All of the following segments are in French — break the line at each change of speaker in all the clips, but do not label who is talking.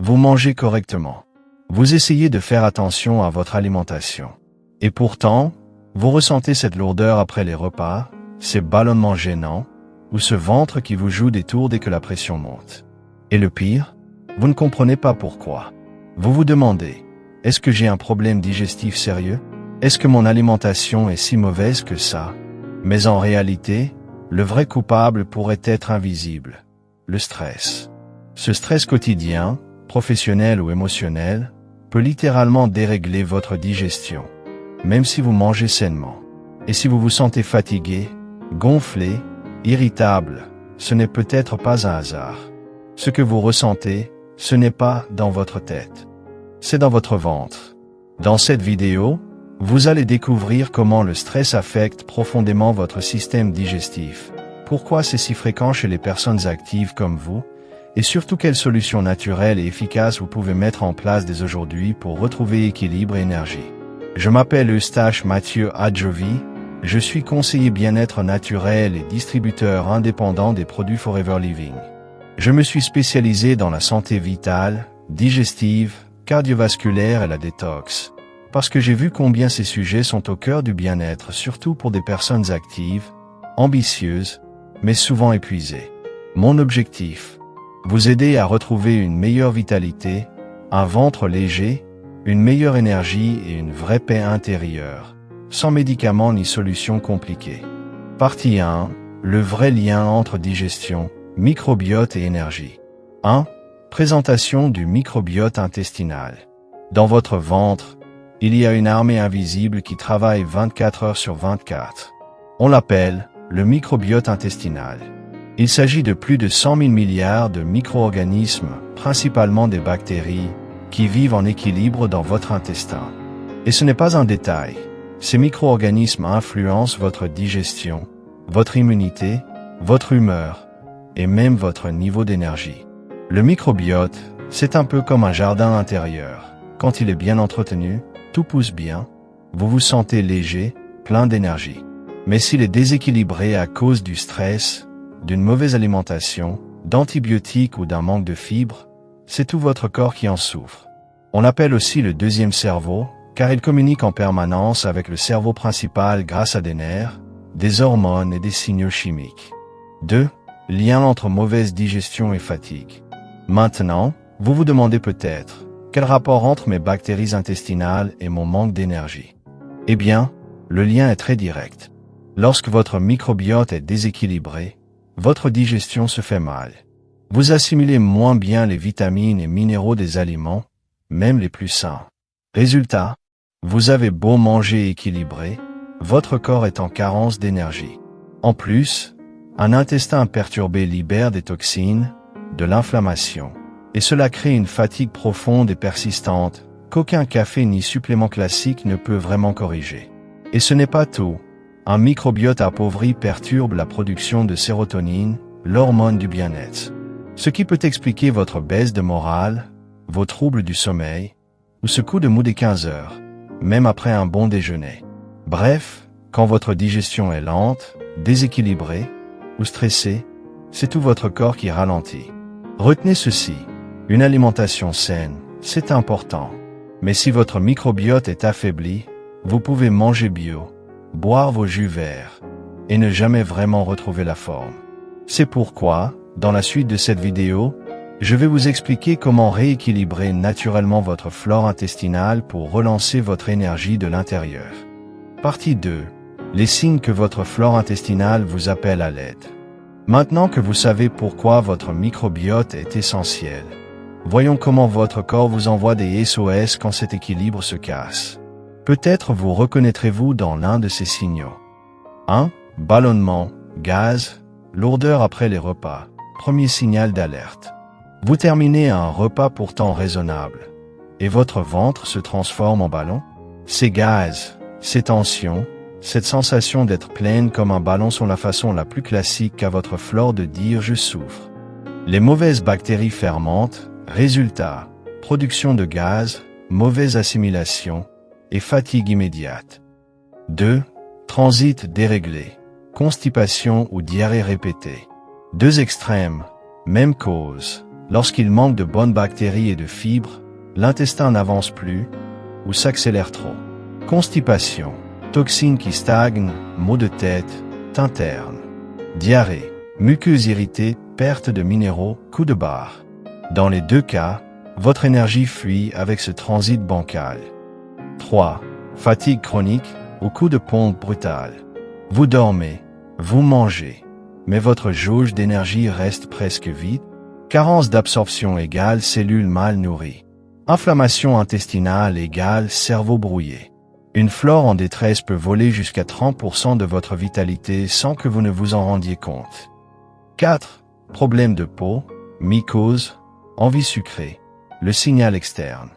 Vous mangez correctement. Vous essayez de faire attention à votre alimentation. Et pourtant, vous ressentez cette lourdeur après les repas, ces ballonnements gênants, ou ce ventre qui vous joue des tours dès que la pression monte. Et le pire, vous ne comprenez pas pourquoi. Vous vous demandez, est-ce que j'ai un problème digestif sérieux? Est-ce que mon alimentation est si mauvaise que ça? Mais en réalité, le vrai coupable pourrait être invisible. Le stress. Ce stress quotidien, professionnel ou émotionnel, peut littéralement dérégler votre digestion, même si vous mangez sainement. Et si vous vous sentez fatigué, gonflé, irritable, ce n'est peut-être pas un hasard. Ce que vous ressentez, ce n'est pas dans votre tête. C'est dans votre ventre. Dans cette vidéo, vous allez découvrir comment le stress affecte profondément votre système digestif, pourquoi c'est si fréquent chez les personnes actives comme vous, et surtout quelles solutions naturelles et efficaces vous pouvez mettre en place dès aujourd'hui pour retrouver équilibre et énergie. Je m'appelle Eustache Mathieu Adjovi, je suis conseiller bien-être naturel et distributeur indépendant des produits Forever Living. Je me suis spécialisé dans la santé vitale, digestive, cardiovasculaire et la détox, parce que j'ai vu combien ces sujets sont au cœur du bien-être, surtout pour des personnes actives, ambitieuses, mais souvent épuisées. Mon objectif, vous aider à retrouver une meilleure vitalité, un ventre léger, une meilleure énergie et une vraie paix intérieure, sans médicaments ni solutions compliquées. Partie 1. Le vrai lien entre digestion, microbiote et énergie. 1. Présentation du microbiote intestinal. Dans votre ventre, il y a une armée invisible qui travaille 24 heures sur 24. On l'appelle le microbiote intestinal. Il s'agit de plus de 100 000 milliards de micro-organismes, principalement des bactéries, qui vivent en équilibre dans votre intestin. Et ce n'est pas un détail. Ces micro-organismes influencent votre digestion, votre immunité, votre humeur, et même votre niveau d'énergie. Le microbiote, c'est un peu comme un jardin intérieur. Quand il est bien entretenu, tout pousse bien, vous vous sentez léger, plein d'énergie. Mais s'il est déséquilibré à cause du stress, d'une mauvaise alimentation, d'antibiotiques ou d'un manque de fibres, c'est tout votre corps qui en souffre. On l'appelle aussi le deuxième cerveau, car il communique en permanence avec le cerveau principal grâce à des nerfs, des hormones et des signaux chimiques. 2. Lien entre mauvaise digestion et fatigue. Maintenant, vous vous demandez peut-être, quel rapport entre mes bactéries intestinales et mon manque d'énergie? Eh bien, le lien est très direct. Lorsque votre microbiote est déséquilibré, votre digestion se fait mal. Vous assimilez moins bien les vitamines et minéraux des aliments, même les plus sains. Résultat, vous avez beau manger équilibré, votre corps est en carence d'énergie. En plus, un intestin perturbé libère des toxines, de l'inflammation, et cela crée une fatigue profonde et persistante qu'aucun café ni supplément classique ne peut vraiment corriger. Et ce n'est pas tout. Un microbiote appauvri perturbe la production de sérotonine, l'hormone du bien-être. Ce qui peut expliquer votre baisse de morale, vos troubles du sommeil, ou ce coup de mou des 15 heures, même après un bon déjeuner. Bref, quand votre digestion est lente, déséquilibrée, ou stressée, c'est tout votre corps qui ralentit. Retenez ceci, une alimentation saine, c'est important. Mais si votre microbiote est affaibli, vous pouvez manger bio, boire vos jus verts, et ne jamais vraiment retrouver la forme. C'est pourquoi, dans la suite de cette vidéo, je vais vous expliquer comment rééquilibrer naturellement votre flore intestinale pour relancer votre énergie de l'intérieur. Partie 2. Les signes que votre flore intestinale vous appelle à l'aide. Maintenant que vous savez pourquoi votre microbiote est essentiel, voyons comment votre corps vous envoie des SOS quand cet équilibre se casse. Peut-être vous reconnaîtrez-vous dans l'un de ces signaux. 1. Ballonnement, gaz, lourdeur après les repas. Premier signal d'alerte. Vous terminez un repas pourtant raisonnable, et votre ventre se transforme en ballon. Ces gaz, ces tensions, cette sensation d'être pleine comme un ballon sont la façon la plus classique qu'a votre flore de dire « je souffre ». Les mauvaises bactéries fermentent, résultat, production de gaz, mauvaise assimilation et fatigue immédiate. 2. Transit déréglé, constipation ou diarrhée répétée. Deux extrêmes, même cause, Lorsqu'il manque de bonnes bactéries et de fibres, l'intestin n'avance plus ou s'accélère trop. Constipation, toxines qui stagnent, maux de tête, interne, diarrhée, muqueuse irritée, perte de minéraux, coup de barre. Dans les deux cas, votre énergie fuit avec ce transit bancal. 3. Fatigue chronique ou coup de pompe brutal. Vous dormez, vous mangez, mais votre jauge d'énergie reste presque vide. Carence d'absorption égale cellules mal nourries. Inflammation intestinale égale cerveau brouillé. Une flore en détresse peut voler jusqu'à 30% de votre vitalité sans que vous ne vous en rendiez compte. 4. Problème de peau, mycose, envie sucrée. Le signal externe.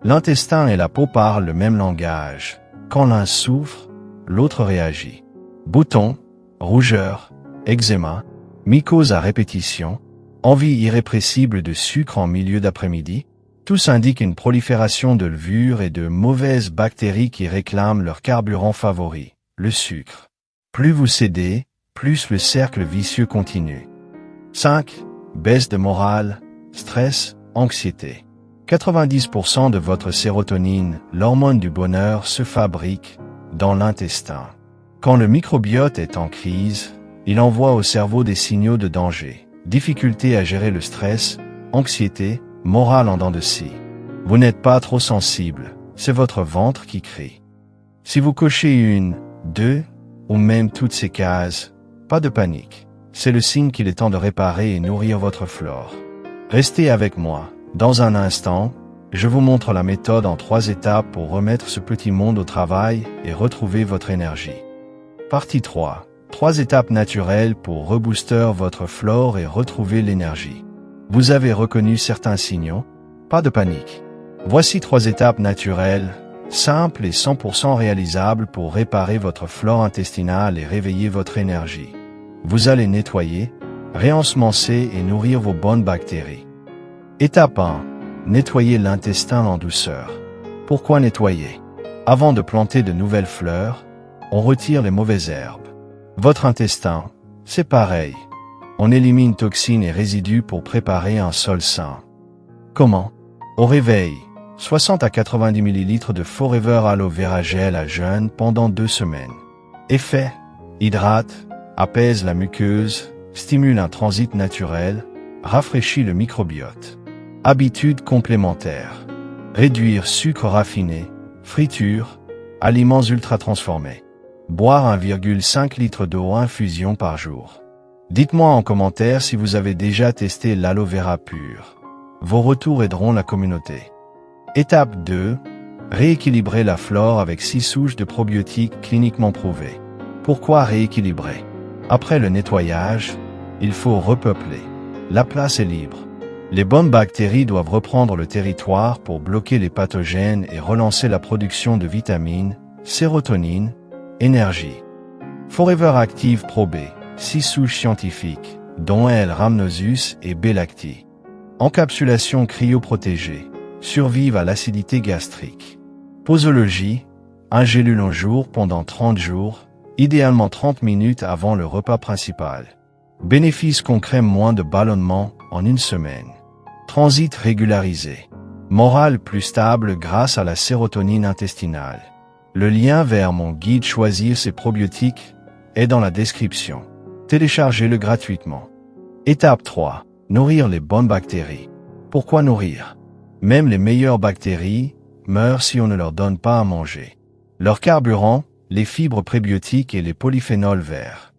L'intestin et la peau parlent le même langage. Quand l'un souffre, l'autre réagit. Boutons, rougeur, eczéma, mycose à répétition, envie irrépressible de sucre en milieu d'après-midi, tous indiquent une prolifération de levures et de mauvaises bactéries qui réclament leur carburant favori, le sucre. Plus vous cédez, plus le cercle vicieux continue. 5. Baisse de morale, stress, anxiété. 90% de votre sérotonine, l'hormone du bonheur, se fabrique dans l'intestin. Quand le microbiote est en crise, il envoie au cerveau des signaux de danger, difficulté à gérer le stress, anxiété, morale en dents de scie. Vous n'êtes pas trop sensible, c'est votre ventre qui crie. Si vous cochez une, deux, ou même toutes ces cases, pas de panique. C'est le signe qu'il est temps de réparer et nourrir votre flore. Restez avec moi. Dans un instant, je vous montre la méthode en 3 étapes pour remettre ce petit monde au travail et retrouver votre énergie. Partie 3. 3 étapes naturelles pour rebooster votre flore et retrouver l'énergie. Vous avez reconnu certains signaux? Pas de panique. Voici 3 étapes naturelles, simples et 100% réalisables pour réparer votre flore intestinale et réveiller votre énergie. Vous allez nettoyer, réensemencer et nourrir vos bonnes bactéries. Étape 1. Nettoyer l'intestin en douceur. Pourquoi nettoyer? Avant de planter de nouvelles fleurs, on retire les mauvaises herbes. Votre intestin, c'est pareil. On élimine toxines et résidus pour préparer un sol sain. Comment? Au réveil, 60 à 90 ml de Forever Aloe Vera Gel à jeûne pendant 2 semaines. Effet: hydrate, apaise la muqueuse, stimule un transit naturel, rafraîchit le microbiote. Habitudes complémentaires. Réduire sucre raffiné, friture, aliments ultra transformés. Boire 1,5 litre d'eau infusion par jour. Dites-moi en commentaire si vous avez déjà testé l'aloe vera pur. Vos retours aideront la communauté. Étape 2. Rééquilibrer la flore avec 6 souches de probiotiques cliniquement prouvées. Pourquoi rééquilibrer? Après le nettoyage, il faut repeupler. La place est libre. Les bonnes bactéries doivent reprendre le territoire pour bloquer les pathogènes et relancer la production de vitamines, sérotonine, énergie. Forever Active Pro B, 6 souches scientifiques, dont L. rhamnosus et B-lacti. Encapsulation cryoprotégée, survivent à l'acidité gastrique. Posologie, 1 gélule en jour pendant 30 jours, idéalement 30 minutes avant le repas principal. Bénéfice concret: moins de ballonnement en 1 semaine. Transit régularisé. Morale plus stable grâce à la sérotonine intestinale. Le lien vers mon guide Choisir ses probiotiques est dans la description. Téléchargez-le gratuitement. Étape 3. Nourrir les bonnes bactéries. Pourquoi nourrir? Même les meilleures bactéries meurent si on ne leur donne pas à manger. Leur carburant, les fibres prébiotiques et les polyphénols verts.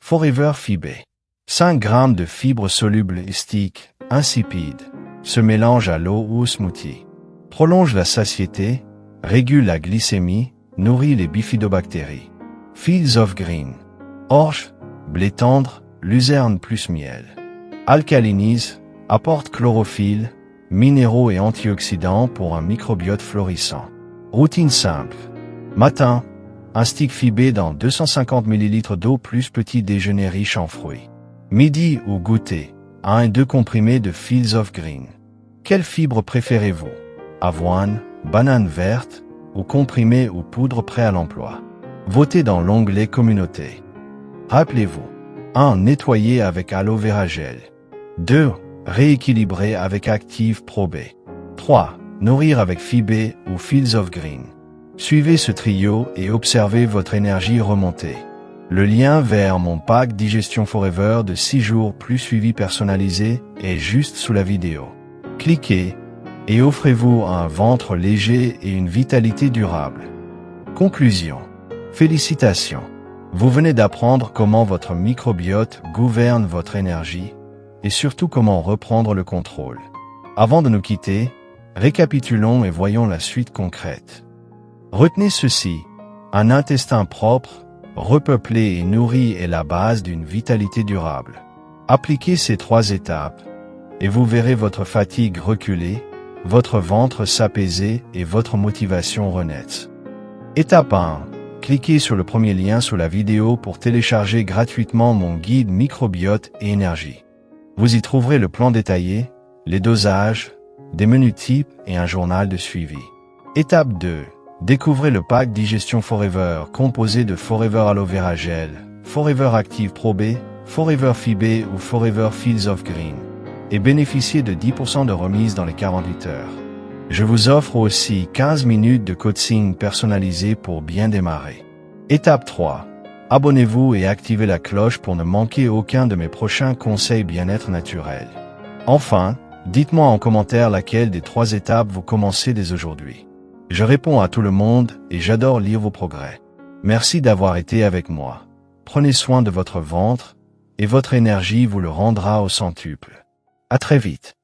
Forever Fibé. 5 grammes de fibres solubles et stick, insipides, se mélangent à l'eau ou au smoothie. Prolonge la satiété, régule la glycémie, nourrit les bifidobactéries. Fields of Green. Orge, blé tendre, luzerne plus miel. Alcalinise, apporte chlorophylle, minéraux et antioxydants pour un microbiote florissant. Routine simple. Matin, un stick fibé dans 250 ml d'eau plus petit déjeuner riche en fruits. Midi ou goûter, 1 et 2 comprimés de Fields of Green. Quelle fibre préférez-vous? Avoine, banane verte, ou comprimé ou poudre prêt à l'emploi? Votez dans l'onglet Communauté. Rappelez-vous. 1. Nettoyer avec Aloe Vera Gel. 2. rééquilibré avec Active Pro B. 3. Nourrir avec FIB ou Fields of Green. Suivez ce trio et observez votre énergie remonter. Le lien vers mon pack Digestion Forever de 6 jours plus suivi personnalisé est juste sous la vidéo. Cliquez et offrez-vous un ventre léger et une vitalité durable. Conclusion. Félicitations. Vous venez d'apprendre comment votre microbiote gouverne votre énergie et surtout comment reprendre le contrôle. Avant de nous quitter, récapitulons et voyons la suite concrète. Retenez ceci, un intestin propre, repeuplé et nourri est la base d'une vitalité durable. Appliquez ces 3 étapes et vous verrez votre fatigue reculer, votre ventre s'apaiser et votre motivation renaître. Étape 1. Cliquez sur le premier lien sous la vidéo pour télécharger gratuitement mon guide microbiote et énergie. Vous y trouverez le plan détaillé, les dosages, des menus types et un journal de suivi. Étape 2. Découvrez le pack Digestion Forever composé de Forever Aloe Vera Gel, Forever Active Pro B, Forever FIB ou Forever Fields of Green et bénéficiez de 10% de remise dans les 48 heures. Je vous offre aussi 15 minutes de coaching personnalisé pour bien démarrer. Étape 3. Abonnez-vous et activez la cloche pour ne manquer aucun de mes prochains conseils bien-être naturel. Enfin, dites-moi en commentaire laquelle des 3 étapes vous commencez dès aujourd'hui. Je réponds à tout le monde et j'adore lire vos progrès. Merci d'avoir été avec moi. Prenez soin de votre ventre et votre énergie vous le rendra au centuple. À très vite.